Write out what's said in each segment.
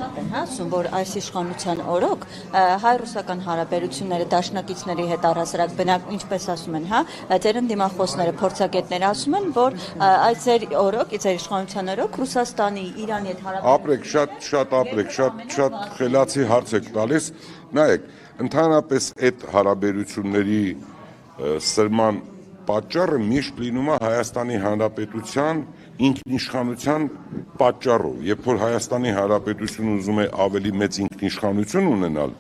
շատ են ասում, որ այս իշխանության օրոք հայ-ռուսական հարաբերությունները դաշնակիցների հետ առհասարակ բնակ, ինչպես ասում են, ձեր դիմախոսները, փորձագետները ասում են, որ այս ձեր օրոք, ձեր իշխանության օրոք Ռուսաստանի, Իրանի հետ հարաբերությունները շատ խելացի հարց եք տալիս, նայեք, ընդհանրապես այդ հարաբերությունների սրման պատճառը միշտ լինում է Հայաստանի Հանրապետության ինքնիշխանության պատճառով, երբ որ Հայաստանի Հանրապետությունը ուզում է ավելի մեծ ինքնիշխանություն ունենալ,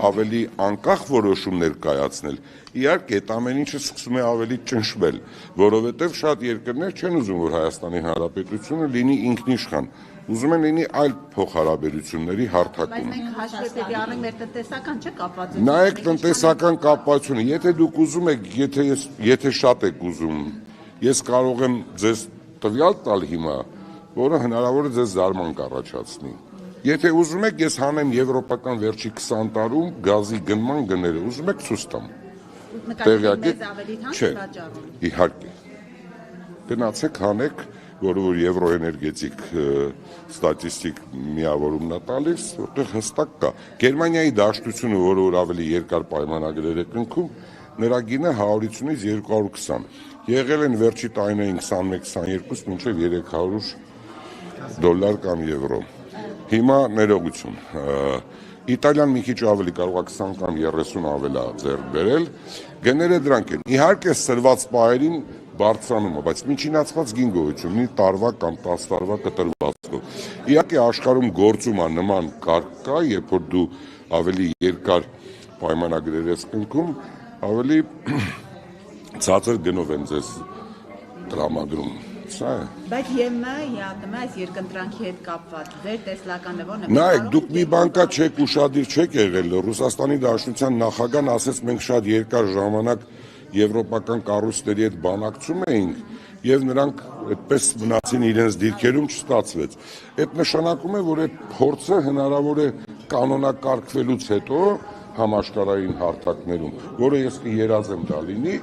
ավելի անկախ որոշումներ կայացնել, իհարկե այդ ամեն ինչը սկսում է ավելի ճնշվել, որովհետև շատ երկրներ չեն ուզում, որ Հայաստանի Հանրապետությունը լինի ինքնիշխան, ուզում են լինի այլ փոխհարաբերությունների հարթակում։ Բայց մենք հաշվետվի առնենք մեր տնտեսական չէ կապվածությունը։ Նայեք տնտեսական կապվածությունը, եթե դուք ուզում եք, եթե շատ եք ուզում, ես կարող եմ ձեզ տվյալ տալ հիմա, որը հնարավոր է ձեզ զարման կառաջացնի։ Եթե ուզում եք, ես հանեմ եվրոպական վերջի 20 տարում գազի գնման գները, ուզում եք ցույց տամ։ Չէ, իհարկե։ Գնացեք հանեք, որը որ եվրոէներգետիկ ստատիստիկ միավորումն է տալիս, որտեղ հստակ կա։ Գերմանիայի դաշտությունը, որը որ ավելի երկար պայմանագրեր է կնքում, նրա գինը 150-ից 220։ Եղել են վերջի տարիներին 21-22 մինչև $300 կամ եվրո։ Հիմա ներողություն։ Իտալիան մի քիչ ավելի կարող է 20 կամ 30 ավելա ձեռք բերել։ Գները դրանք են։ Իհարկե սրված պահերին բարձրանում է, բայց միջինացված գին գոյություն ունի տարվա կամ 10 տարվա կտրվածքով։ Իհարկե աշխարհում գործում է նման կարգ կա, երբ որ դու ավելի երկար պայմանագրեր ես կնքում, ավելի ցածր գնով են ձեզ տրամադրում։ Սա է։ Բայց ԵՄ, ՀԱՏՄ այս երկընտրանքի հետ կապված ձեր տեսլականը ո՞րն է։ Նայեք, դուք մի բան կա չեք ուշադիր չեք եղել, Ռուսաստանի Դաշնության նախագահն ասեց մենք շատ երկար ժամանակ եվրոպական կառույցների հետ բանակցում էինք եւ նրանք այդպես մնացին իրենց դիրքերում չստացվեց։ Այդ նշանակում է, որ այդ փորձը հնարավոր է կանոնակարգվելուց հետո համաշխարհային հարթակներում, որը ես կերազեմ դա լինի,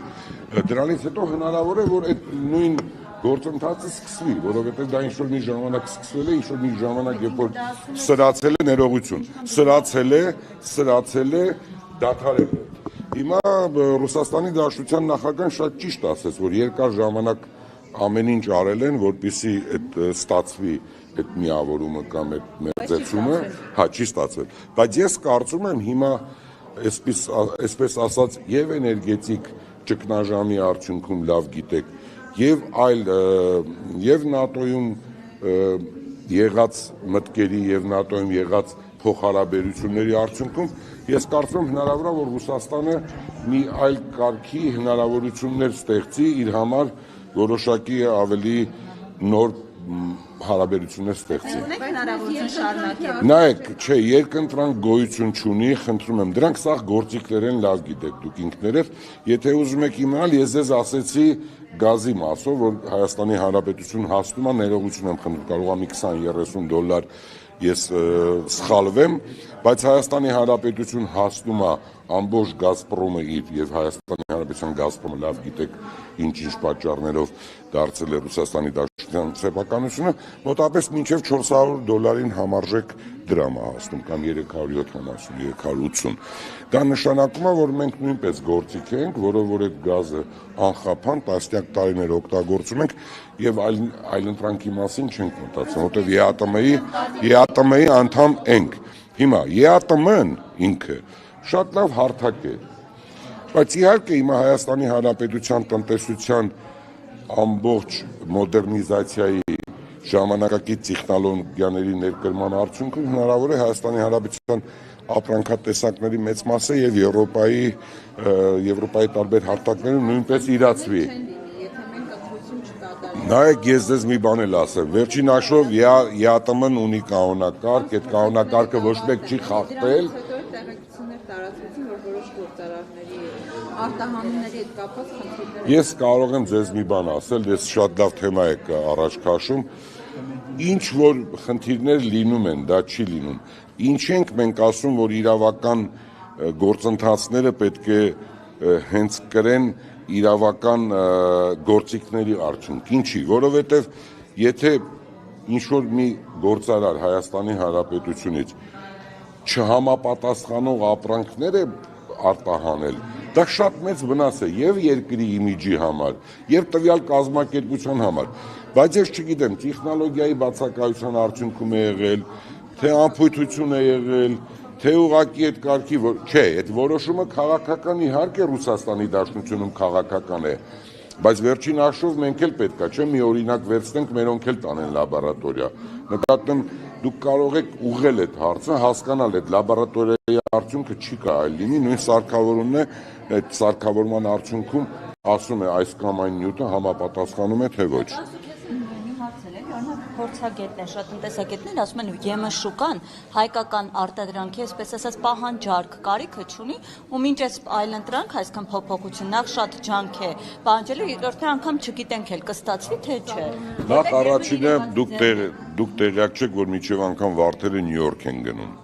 դրանից հետո հնարավոր է, որ այդ նույն գործընթացը սկսվի, որովհետև դա ինչ-որ մի ժամանակ սկսվել է, ինչ-որ մի ժամանակ, երբ որ սրացել է ներողություն, սրացել է, դադարել է։ Հիմա Ռուսաստանի Դաշնության նախագահան շատ ճիշտ ասեց, որ երկար ժամանակ ամեն ինչ արել են, որպեսզի այդ ստացվի այդ միավորումը կամ այդ մերձեցումը, չի ստացվել։ Բայց ես կարծում եմ հիմա այսպես ասած եւ էներգետիկ ճգնաժամի արդյունքում լավ գիտեք, եւ այլ եւ ՆԱՏՕ-ում եղած մտքերի եւ ՆԱՏՕ-ում եղած փոխհարաբերությունների արդյունքում ես կարծում եմ հնարավոր է, որ Ռուսաստանը մի այլ կարգի հնարավորություններ ստեղծի իր համար որոշակի ավելի նոր հարաբերություններ ստեղծի։ Նայեք, չէ, երկընտրանք գոյություն չունի, խնդրում եմ, դրանք սաղ գործիքներ են, լավ գիտեք դուք ինքներդ, եթե ուզում եք իմանալ, ես ձեզ ասեցի գազի մասով, որ Հայաստանի Հանրապետություն հասնում է, ներողություն եմ խնդրում, կարող է մի $20-30 ես սխալվեմ, բայց Հայաստանի Հանրապետություն հասնում է ամբողջ Գազպրոմը եւ Հայաստանի Հանրապետության Գազպրոմը լավ գիտեք ինչ-ինչ պատճառներով դարձել է Ռուսաստանի Դաշնության սեփականությունը, մոտավորապես մինչև $400 համարժեք դրամ է հասնում կամ 370-380։ Դա նշանակում է, որ մենք նույնպես գործիք ենք, որով որ այդ գազը անխափան տասնյակ տարիներ օգտագործում ենք եւ այլընտրանքի մասին չենք մտածում, որովհետեւ ԵԱՏՄ-ի անդամ ենք։ Հիմա ԵԱՏՄ-ն ինքը շատ լավ հարթակ է, բայց իհարկե հիմա Հայաստանի Հանրապետության տնտեսության ամբողջ մոդեռնիզացիայի ժամանակակից տեխնոլոգիաների ներկրման արդյունքում հնարավոր է Հայաստանի Հանրապետության ապրանքատեսակների մեծ մասը եւ Եվրոպայի տարբեր հարթակներում նույնպես իրացվի։ Նայեք, ես ձեզ մի բան էլ ասեմ, վերջին հաշվով ԵԱՏՄ-ն ունի կանոնակարգ, այդ կանոնակարգը ոչ մեկ չի խախտել։ Արտահանումների հետ կապված խնդիրներ։ Ես կարող եմ ձեզ մի բան ասել, ես շատ լավ թեմա եք առաջ քաշում, ինչ որ խնդիրներ լինում են, դա չի լինում։ Ինչ ենք մենք ասում, որ իրավական գործընթացները պետք է հենց կրեն իրավական գործիքների արդյունք։ Ինչի, որովհետև եթե ինչ որ մի գործարար Հայաստանի Հանրապետությունից չհամապատասխանող ապրանքներ է արտահանել, դա շատ մեծ վնաս է եւ երկրի իմիջի համար, եւ տվյալ կազմակերպության համար, բայց ես չգիտեմ, տեխնոլոգիայի բացակայության արդյունքում է եղել, թե անփույթություն է եղել, թե ուղղակի այդ կարգի, չէ, այդ որոշումը քաղաքական իհարկե Ռուսաստանի Դաշնությունում քաղաքական է, բայց վերջին հաշվով մենք էլ պետք է, չէ, մի օրինակ վերցնենք, մերոնք էլ տանեն լաբորատորիա։ Նկատեմ, դուք կարող եք ուղղել այդ հարցը, հասկանալ այդ լաբորատորիայի արդյունքը չի կարելի լինի, նույն սարքավորումն է, այդ սարքավորման արդյունքում ասում է այս կամ այն նյութը համապատասխանում է թե ոչ։ Փորձագետներ, շատ տնտեսագետներ ասում են ԵՄ շուկան հայկական արտադրանքի, այսպես ասած, պահանջարկ կարիքը չունի, ու մինչ այս այլընտրանք, այսքան փոփոխություն, նախ շատ ջանք է պահանջելու, երկրորդը անգամ չգիտենք էլ կստացվի թե չէ։ Նախ առաջինը դուք տեղյակ չեք, որ մինչև անգամ վարդերը Նյու Յորք են գնում։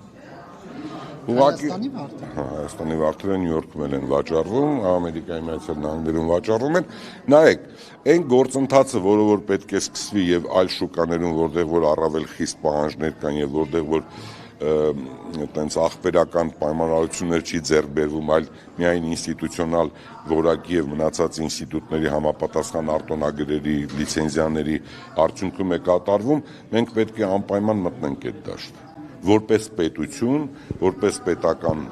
Հայաստանի վարդերը Նյու Յորքում են վաճառվում, Ամերիկայի Միացյալ Նահանգներում վաճառվում են։ Նայեք, այն գործընթացը, որը պետք է սկսվի եւ այլ շուկաներում, որտեղ որ առավել խիստ պահանջներ կան եւ որտեղ որ այտենց ախպերական պայմանավորություններ չի ձեռք բերվում, այլ միայն ինստիտուցիոնալ որակի եւ մնացած ինստիտուտների համապատասխան արտոնագրերի, լիցենզիաների արդյունքում է կատարվում, մենք պետք է անպայման մտնենք այդ դաշտը։ Որպես պետություն, որպես պետական,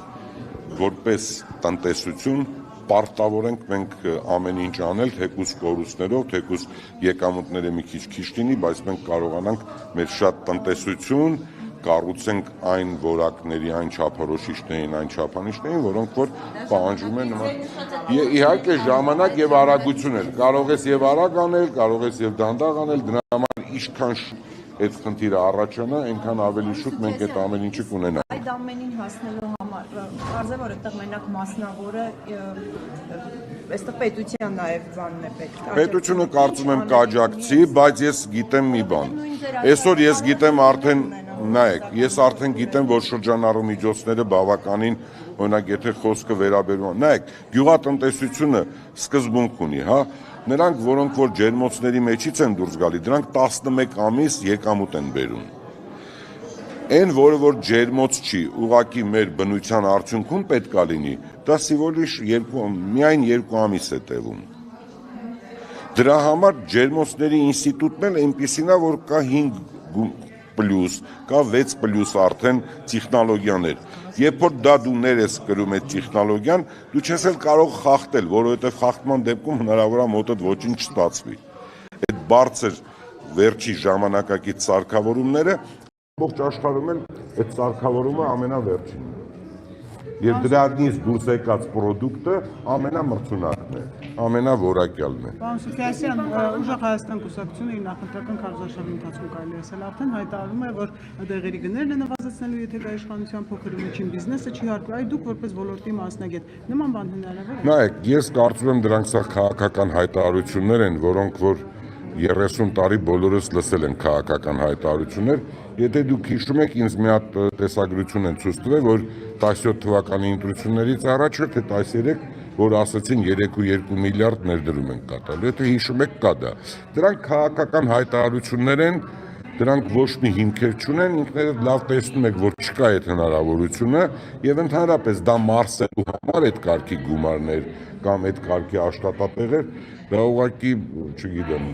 որպես տնտեսություն պարտավոր ենք մենք ամեն ինչ անել, թեկուզ կորուստներով, թեկուզ եկամուտները մի քիչ լինի, բայց մենք կարողանանք մեր շատ տնտեսություն կառուցենք այն որակների, այն չափորոշիչներին, այն չափանիշներին, որոնք որ պահանջում են նման։ Իհարկե ժամանակ եւ արագություն էլ, կարող ես եւ արագ անել, կարող ես եւ դանդաղ անել, դրա համար ինչքան այդ խնդիրը առաջանա, այնքան ավելի շուտ մենք այդ ամեն ինչը կունենանք։ Այդ ամենին հասնելու համար կարծեմ որ այդտեղ մենակ մասնավորը այստեղ պետության նաև բանն է պետք։ Պետությունը կարծում եմ կաջակցի, բայց ես գիտեմ մի բան։ Այսօր ես գիտեմ արդեն, նայեք, ես արդեն գիտեմ, որ շրջանառու միջոցները բավականին, օրինակ եթե խոսքը վերաբերում է, նայեք, գյուղատնտեսությունը սկզբունք ունի, հա։ Նրանք, որոնք որ ջերմոցների մեջից են դուրս գալի, դրանք 11 ամիս եկամուտ են բերում։ Այն, որը որ ջերմոց չի, ուղղակի մեր բնության արդյունքում պետք է լինի, դա սիվոլիշ միայն 2 ամիս է տևում։ Դրա համար ջերմոցների ինստիտուտն էլ այնպիսին է, որ կա 5+, կա 6+ արդեն տեխնոլոգիաներ։ Երբ որ դա դու ներես կրում այդ տեխնոլոգիան, դու չես էլ կարող խախտել, որովհետև խախտման դեպքում հնարավոր է մոտդ ոչինչ չստացվի։ Այդ բարձր վերջի ժամանակակից սարքավորումները ամբողջ աշխարհում էլ այդ սարքավորումը ամենավերջինն է։ Եվ դրանից դուրս եկած պրոդուկտը ամենամրցունակն է, ամենավորակյալն է։ Պարոն Սուֆիասյան, ուժեղ Հայաստան կուսակցությունը իր նախընտրական քարոզարշավի ընթացքում կարելի է ասել արդեն հայտարարում է, որ դեղերի գներն են նվազեցնելու, եթե կա իշխանության փոքր ու միջին բիզնեսը չի հարկվում, այ դուք որպես ոլորտի մասնագետ, նման բան հնարավոր է։ Նայեք, ես կարծում եմ դրանք սա քաղաքական հայտարարություններ են, որոնք որ 30 տարի բոլորս լսել են քաղաքական հայտարարություններ, եթե դուք հիշում եք, ինձ մի հատ տեսագրություն են ցույց տվել, որ 17 թվականի ընտրություններից առաջ էր, թե 13, որ ասացին 3.2 միլիարդ ներդրում են կատարել, եթե հիշում եք կա դա։ Դրանք քաղաքական հայտարարություններ են, դրանք ոչ մի հիմքեր չունեն, ինքներդ լավ տեսնում եք, որ չկա այդ հնարավորությունը եւ ընդհանրապես դա մարսելու համար այդ կարգի գումարներ կամ այդ կարգի աշխատատեղեր, դա ուղղակի, չգիտեմ,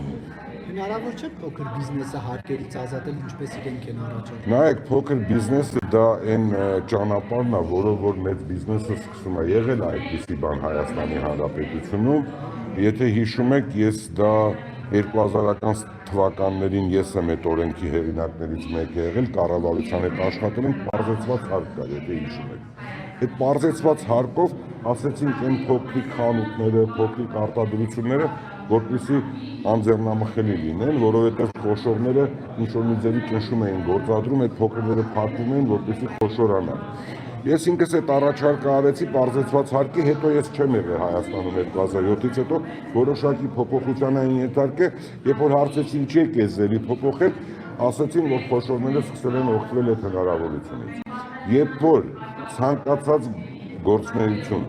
հնարավոր չէ փոքր բիզնեսը հարկերից ազատել, ինչպես իրենք են առաջարկում։ Նայեք, փոքր բիզնեսը դա այն ճանապարհն է, որով որ մեծ բիզնեսը սկսում է եղել այդպիսի բան Հայաստանի Հանրապետությունում։ Եթե հիշում եք, ես դա 2000-ական թվականներին ես եմ այդ օրենքի հեղինակներից մեկը եղել, կառավարության հետ աշխատել ենք, պարզեցված հարկ կար, եթե հիշում եք։ Այդ պարզեցված հարկով ասեցինք այն փոքրիկ խանութները, փոքրիկ արտադրությունները, որպեսզի անձեռնամխելի լինեն, որովհետև խոշորները ինչ-որ մի ձևի ճնշում էին գործադրում, այդ փոքրները փակվում էին, որպեսզի խոշորանան։ Ես ինքս այդ առաջարկը արեցի պարզեցված հարկի, հետո ես չեմ եղել Հայաստանում 2007-ից հետո որոշակի փոփոխության էին ենթարկել, երբ որ հարցեցին ինչի եք էզելի փոփոխել, ասացին, որ խոշորները սկսել են օգտվել այդ հնարավորությունից։ Երբ որ ցանկացած գործունեություն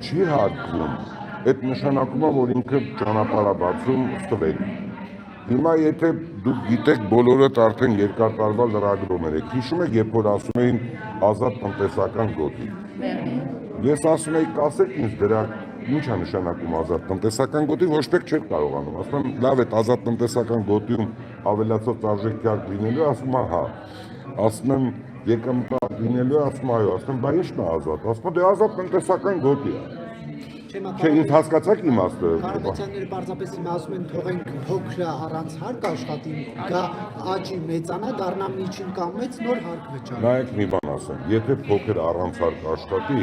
չի հարկվում, այդ նշանակում է, որ ինքը ճանապարհ է բացում ստվել։ Հիմա եթե դուք գիտեք բոլորդ արդեն երկար տարվա լրագրողներ եք, հիշում եք, երբ որ ասում էին ազատ տնտեսական գոտի։ Ես ասում եի, կասեք ինձ դրա ինչ է նշանակում ազատ տնտեսական գոտի, ոչ մեկ չէր կարողանում։ Ասում եմ, լավ է, ազատ տնտեսական գոտիում ավելացած արժեքյալ լինելու, ասում եմ, հա։ Ասում եմ, եկամուտ լինելու, ասում եմ, այո, ասում եմ, բա ի՞նչն է ազատ։ Ասում եմ, դե ազատ տնտեսական գոտի է։ Չէ, ինձ հասկացաք իմաստը։ Հարաբերությունները պարզապես հիմա ասում են թողենք փոքրը առանց հարկ աշխատի, գա աճի մեծանա, դառնա միջին կամ մեծ նոր հարկ վճարի։ Նայեք մի բան ասեմ, եթե փոքր առանց հարկ աշխատի,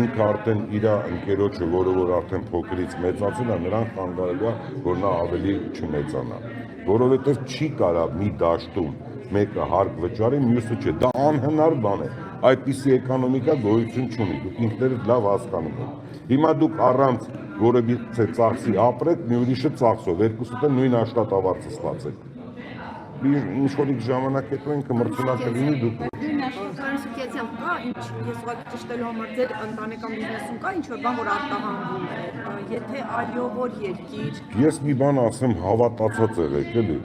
ինքը արդեն իր ընկերոջը, որը որ արդեն փոքրից մեծացել է, նրան խանգարելու է, որ նա ավելի չմեծանա։ Որովհետև չի կարա մի դաշտում մեկը հարկ վճարի, մյուսը չէ։ Դա անհնար բան է։ Այդպիսի էկոնոմիկա գոյություն չունի։ Դուք ինքներդ լավ հասկանում եք։ Հիմա դուք առանց որևիցե ծախսի ապրեք, մի ուրիշը ծախսով, երկուսը նույն աշխատավարձը ստացեք։ Ինչ որ ժամանակ հետո ինքը մրցունակ կլինի դուք։ Ասոցիացիան կա, ինչ ես ուղղակի ճշտելու համար ձեր ընտանեկան բիզնեսում կա ինչ որ բան, որ արտահանվում է։ Եթե այո, որ երկիր։ Ես մի բան ասեմ, հավատացած եղեք, էլի։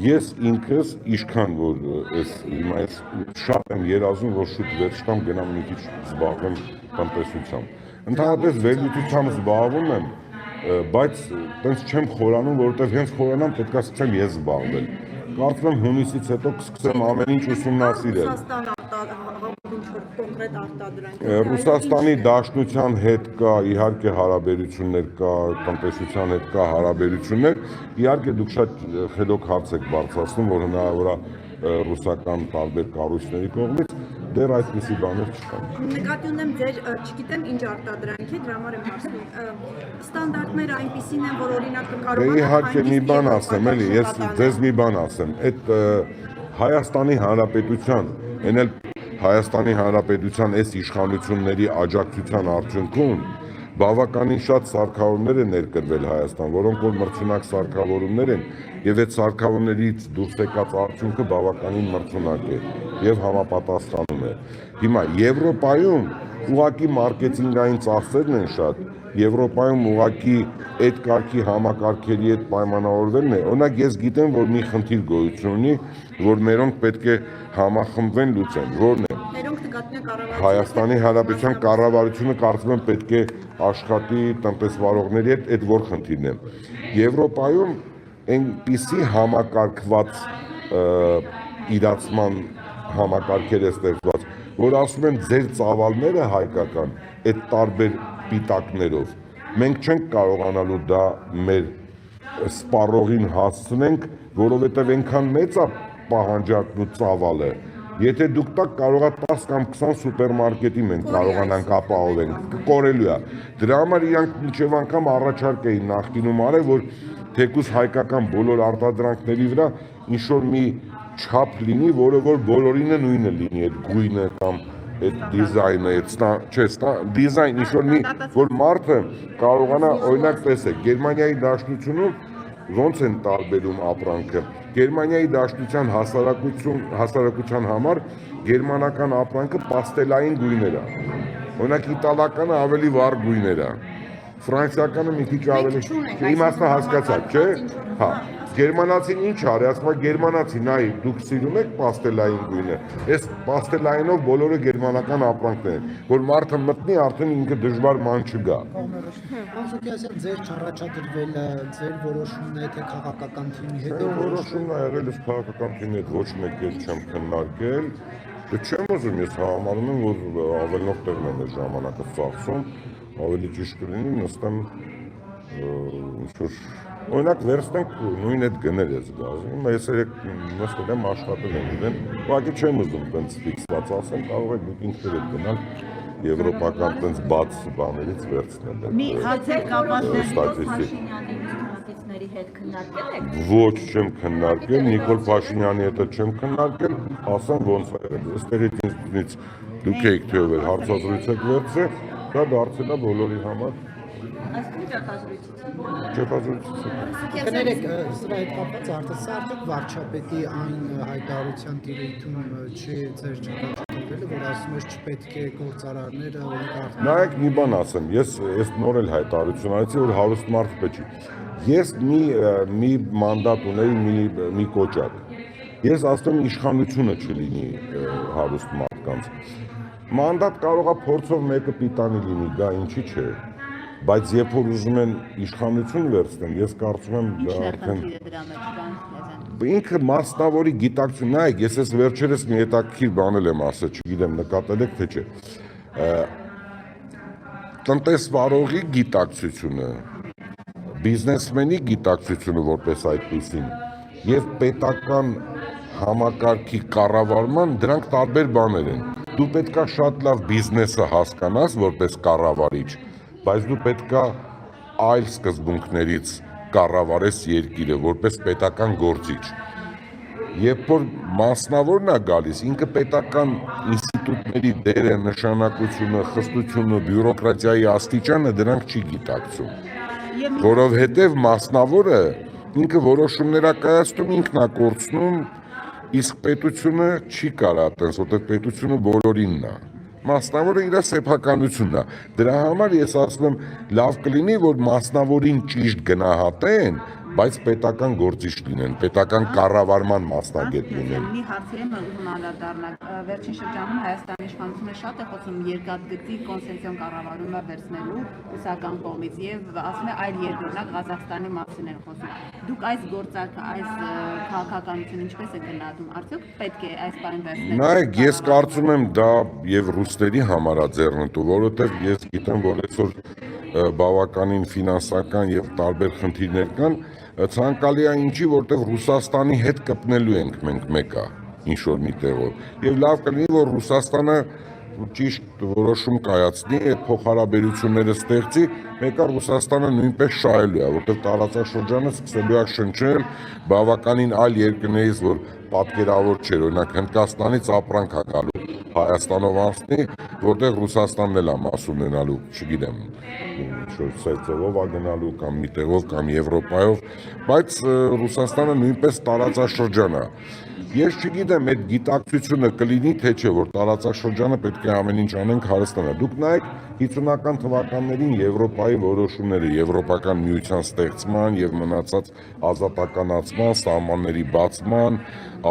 Ես ինքս ինչքան որ հիմա ես շատ եմ երազում, որ շուտ վերջտամ գնամ մի քիչ զբաղվեմ տնտեսությամբ։ Ընդհանրապես վերլուծությամբ զբաղվում եմ, բայց տենց չեմ խորանում, որովհետև հենց խորանամ պետք է սկսեմ ես զբաղվել։ Կարծում եմ հունիսից հետո կսկսեմ ամեն ինչ ուսումնասիրել։ Ռուսաստանի Դաշնության հետ կա իհարկե հարաբերություններ կա, տնտեսության հետ կա հարաբերություններ, իհարկե դուք շատ խելոք հարց եք բարձրացնում, որ հնարավոր է ռուսական տարբեր կառույցների կողմից դեռ այդպիսի բաներ չկան։ Նկատի ունեմ ձեր, չգիտեմ ինչ արտադրանք է, դրա համար եմ հարցնում։ Ստանդարտները այնպիսին են, որ օրինակ կարողանա։ Դե իհարկե մի բան ասեմ, էլի, ես ձեզ մի բան ասեմ, այդ Հայաստանի Հանրապետության, այն էլ Հայաստանի Հանրապետության այս իշխանությունների աջակցության արդյունքում բավականին շատ սարքավորներ են ներկրվել Հայաստան, որոնք որ մրցունակ սարքավորումներ են, եւ այդ սարքավորներից դուրս եկած արդյունքը բավականին մրցունակ է եւ համապատասխանում է։ Հիմա Եվրոպայում ուղղակի մարքեթինգային ծախսերն են շատ, Եվրոպայում ուղղակի այդ կարգի համակարգերի հետ պայմանավորվելն է։ Օրինակ ես գիտեմ, որ մի խնդիր գոյություն ունի, որ մերոնք պետք է համախմբվեն լուծեն, որն է։ Հայաստանի Հանրապետության կառավարությունը կարծում եմ պետք է աշխատի տնտեսվարողների հետ, այդ որ խնդիրն է։ Եվրոպայում այնպիսի համակարգված իրացման համակարգեր է ստեղծված, որ ասում են ձեր ծավալները հայկական այդ տարբեր պիտակներով մենք չենք կարողանալու դա մեր սպառողին հասցնենք, որովհետև այնքան մեծ է պահանջարկն ու ծավալը։ Եթե դուք տակ կարողա 10 կամ 20 սուպերմարկետի մենք կարողանանք ապահովենք, կորելու է։ Դրա համար իրանք մինչև անգամ առաջարկ էին նախկինում արել, որ թեկուզ հայկական բոլոր արտադրանքների վրա ինչ-որ մի չափ լինի, որը որ բոլորինը նույնը լինի, այդ գույնը կամ այդ դիզայնը, դիզայն ինչ-որ մի, որ մարդը կարողանա, օրինակ տեսեք, Գերմանիայի Դաշնությունում ոնց են տարբերում ապրանքը։ Գերմանիայի Դաշնության հասարակության համար գերմանական ապրանքը պաստելային գույներ է։ Օրինակ իտալականը ավելի վառ գույներ է։ Ֆրանսիականը մի քիչ ավելի, իմաստը հասկացաք, չէ՞։ Հա, գերմանացին ինչ արի, ասում է գերմանացի, նայ, դուք սիրում եք պաստելային գույնը։ Այս պաստելայինով բոլորը գերմանական ապրանքներ են, որ մարդը մտնի, արդեն ինքը դժվար ման չգա։ Ասոցիացիան ձեր չառաջադրվել է, ձեր որոշումն է, թե քաղաքական թիմի հետ որոշումն է եղել, ես քաղաքական թիմի հետ ոչ մեկ էլ չեմ քննարկել։ Դե չեմ ուզում, ես համարում եմ, որ ավելնող տեղն եմ այս ժամանակը ծախսում, ավելի ճիշտ կլինի նստեմ ինչ-որ օրինակ վերցնենք նույն այդ գներ ես գազում, ես երեք նստել եմ աշխատել եմ իրեն, ուղղակի չեմ ուզում տենց ֆիքսված ասեմ, կարող եք դուք ինքներդ գնալ եվրոպական տենց բաց բաներից վերցնել։ Մի հացեր կապված ստատիստիկների հետ քննարկել եք։ Ոչ, չեմ քննարկել, Նիկոլ Փաշինյանի հետ չեմ քննարկել, ասեմ ոնց է եղել։ Այստեղից ինձ դուք եք թե ով հարցազրույց եք վերցրել, դա դարձել է բոլորի համար Այսինքն ճարտարապետից։ Կներեք, սրա հետ կապված արդյոք վարչապետի այն հայտարարության տիրույթում չի ձեր չկապել, որ ասում ես չպետք է գործարարները օլիգարխ։ Նայեք մի բան ասեմ, ես նոր էլ հայտարարություն արեցի, որ հարուստ մարդ պետք է։ Ես մի մանդատ ունեի, մի կոճակ։ Ես ասում եմ իշխանությունը չլինի հարուստ մարդկանց։ Մանդատ կարող է փորձով մեկը պիտանի լինի, դա ինչի՞ չէ։ Բայց երբ որ ուզում են իշխանություն վերցնեն, ես կարծում եմ դա արդեն ինքը մասնավորի գիտակցություն, նայեք, ես ես վերջերս մի հետաքրքիր բան եմ ասել, չգիտեմ նկատել եք թե չէ։ Տնտեսվարողի գիտակցությունը, բիզնեսմենի գիտակցությունը որպես այդպեսին եւ պետական համակարգի կառավարման դրանք տարբեր բաներ են։ Դու պետքա շատ լավ բիզնեսը հասկանաս որպես կառավարիչ, բայց դու պետքա այլ սկզբունքներից կառավարես երկիրը որպես պետական գործիչ։ Երբ որ մասնավորն է գալիս, ինքը պետական ինստիտուտների դերը, նշանակությունը, խստությունը, բյուրոկրատիայի աստիճանը դրանք չի գիտակցում։ Որովհետև մասնավորը ինքը որոշումներ է կայացնում, ինքն է կորցնում, իսկ պետությունը չի կարա այդպես, որտեղ պետությունը բոլորինն է։ Մասնավորը իր սեփականությունն է։ Դրա համար ես ասում եմ, լավ կլինի, որ մասնավորին ճիշտ գնահատեն, բայց պետական գործիչ լինեն, պետական կառավարման մասնագետ լինեն։ Մի հարցի եմ ուզում անդրադառնալ։ Վերջին շրջանում Հայաստանի իշխանությունը շատ է խոսում երկաթգծի կոնցեսիոն կառավարումը վերցնելու ռուսական կողմից եւ ասում է այլ երկրնակ Ղազախստանի մասին են խոսում։ Դուք այս գործարքը, այս քաղաքականությունը ինչպես եք գնահատում։ Արդյոք պետք է այս բանը վերցնել։ Նայեք, ես կարծում եմ դա եւ ռուսների համար է ձեռնտու, որովհետեւ ես գիտեմ, որ այսօր բավականին ֆինանսական եւ տարբեր խնդիրներ կան, ցանկալի է ինչի, որտեղ Ռուսաստանի հետ կպնելու ենք մենք մեկը ինչ որ մի տեղով։ Եվ լավ կլինի, որ Ռուսաստանը ճիշտ որոշում կայացնի, այդ փոխհարաբերությունները ստեղծի, մեկը Ռուսաստանը նույնպես շահելու է, որտեղ տարածաշրջանը սկսելու է շնչել բավականին այլ երկրներից, որ պատկերավոր չէր, օրինակ Հնդկաստանից ապրանք է գալու Հայաստանով անցնի, որտեղ Ռուսաստանն էլ է մաս ունենալու, չգիտեմ, ինչ-որ սերծևով է գնալու կամ մի տեղով կամ Եվրոպայով, բայց Ռուսաստանը նույնպես տարածաշրջան է։ Ես չգիտեմ, այդ գիտակցությունը կլինի թե չէ, որ տարածաշրջանը պետք է ամեն ինչ անենք հարստանա։ Դուք նայեք 50-ական թվականներին Եվրոպայի որոշումները, Եվրոպական միության ստեղծման եւ մնացած ազատականացման, սահմանների բացման,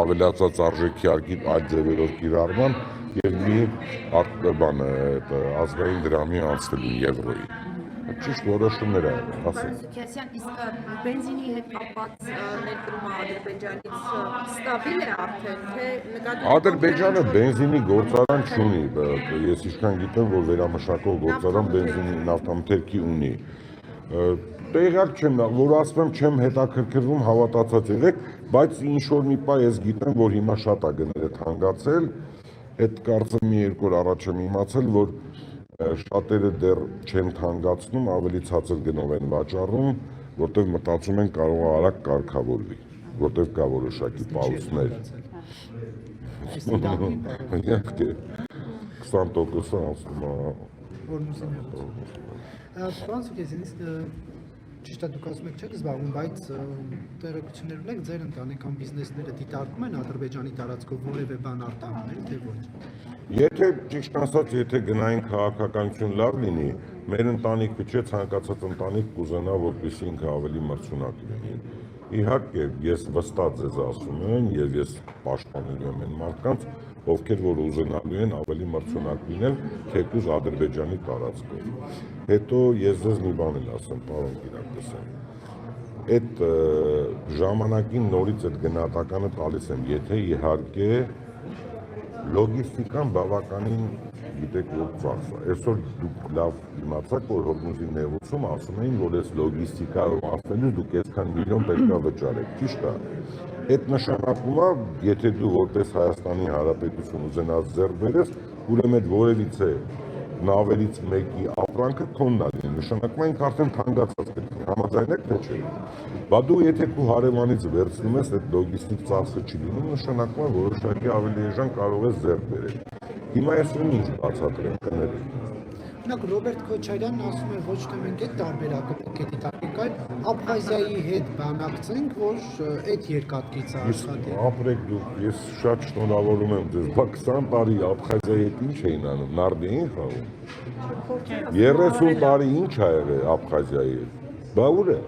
ավելացած արժեքի այլ ձևերով կիրառման եւ մի ազգային դրամի անցնելու եվրոյի։ Ճիշտ որոշումներ են, ասենք։ Սուքիասյան, իսկ բենզինի հետ կապված ներդրումը Ադրբեջանից ստաբիլ է արդեն, թե նկատի Ադրբեջանը բենզինի գործարան չունի, ես ինչքան գիտեմ, որ վերամշակող գործարան բենզինի նավթամթերքի ունի։ Տեղյակ չեմ, որ ասում եմ, չեմ հետաքրքրվում, հավատացած եղեք, բայց ինչ որ մի պահ ես գիտեմ, որ հիմա շատ է գները հանգացել, այդ կարծեմ մի երկու օր առաջ եմ իմացել, որ շատերը դեռ չեն թանկացնում, ավելի ցածր գնով են վաճառում, որտեղ մտածում են կարող է արագ կարգավորվի, որտեղ կա որոշակի պաուզներ։ 20% անցնում է։ Պարոն Սուքիասյան, ճիշտ է դուք ասում եք չեք զբաղվում, բայց տեղեկություններ ունեք ձեր ընտանեկան բիզնեսները դիտարկում են Ադրբեջանի տարածքով որևէ բան արտահանել, թե ոչ։ Եթե ճիշտ ասած, եթե գնային քաղաքականություն լավ լինի, մեր ընտանիքը չէ ցանկացած ընտանիք կուզենա, որպեսզի ինքը ավելի մրցունակ լինի։ Իհարկե, ես վստահ ձեզ ասում եմ, եւ ես պաշտպանելու եմ այն մարդկանց, ովքեր որ ուզենալու են ավելի մրցունակ լինել, թեկուզ Ադրբեջանի տարածքով։ Հետո ես ձեզ մի բան էլ ասեմ, պարոն Կիրակոսյան։ Այդ ժամանակին նորից այդ գնահատականը տալիս եմ, եթե իհարկե լոգիստիկան բավականին գիտեք որ ծախս է։ Այսօր դուք լավ իմացաք, որ Հորմուզի նեղուցում ասում էին, որ այս լոգիստիկայով անցնելուց դուք այսքան միլիոն պետք է վճարեք, ճիշտ է։ Այդ նշանակում է, եթե դու որպես Հայաստանի Հանրապետություն ուզենաս ձեռք բերես, ուրեմն այդ որևիցե նավերից մեկի ապրանքը քոնն է լինի, նշանակում է ինքը արդեն թանկացած պետք է, համաձայն եք թե չէ։ Բա դու եթե քո հարևանից վերցնում ես, այդ լոգիստիկ ծախսը չի լինում, նշանակում է որոշակի ավելի էժան կարող ես ձեռք բերել։ Հիմա ես ինչ բացատրեմ կներեք։ Օրինակ Ռոբերտ Քոչարյանն ասում է ոչ թե մենք այդ տարբերակը պետք է դիտարկենք, այլ Աբխազիայի հետ բանակցենք, որ այդ երկաթգիծը աշխատի։ Ապրեք դուք, ես շատ շնորհավորում եմ ձեզ, բա 20 տարի Աբխազիայի հետ ինչ էին անում, նարդի էին խաղում։ 30 տարի ինչ ա եղել Աբխազիայի հետ։ Բա ուր է։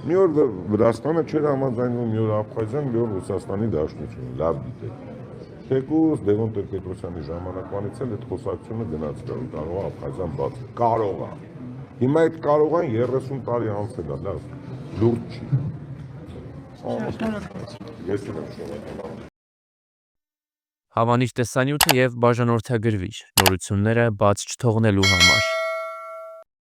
Մի օր Վրաստանը չէր համաձայնվում, մի օր Աբխազիան, մի օր Ռուսաստանի Դաշնությունը, լավ գիտեք։ Թեկուզ Լևոն Տեր-Պետրոսյանի ժամանակվանից էլ այդ խոսակցությունը գնացել, կարող է Աբխազիան բաց։ Կարող է։ Հիմա այդ կարող են 30 տարի անցել է, լավ, լուրջ չի։ Ես եմ շնորհակալ։ Հավանիր տեսանյութը եւ բաժանորդագրվիր նորությունները բաց չթողնելու համար։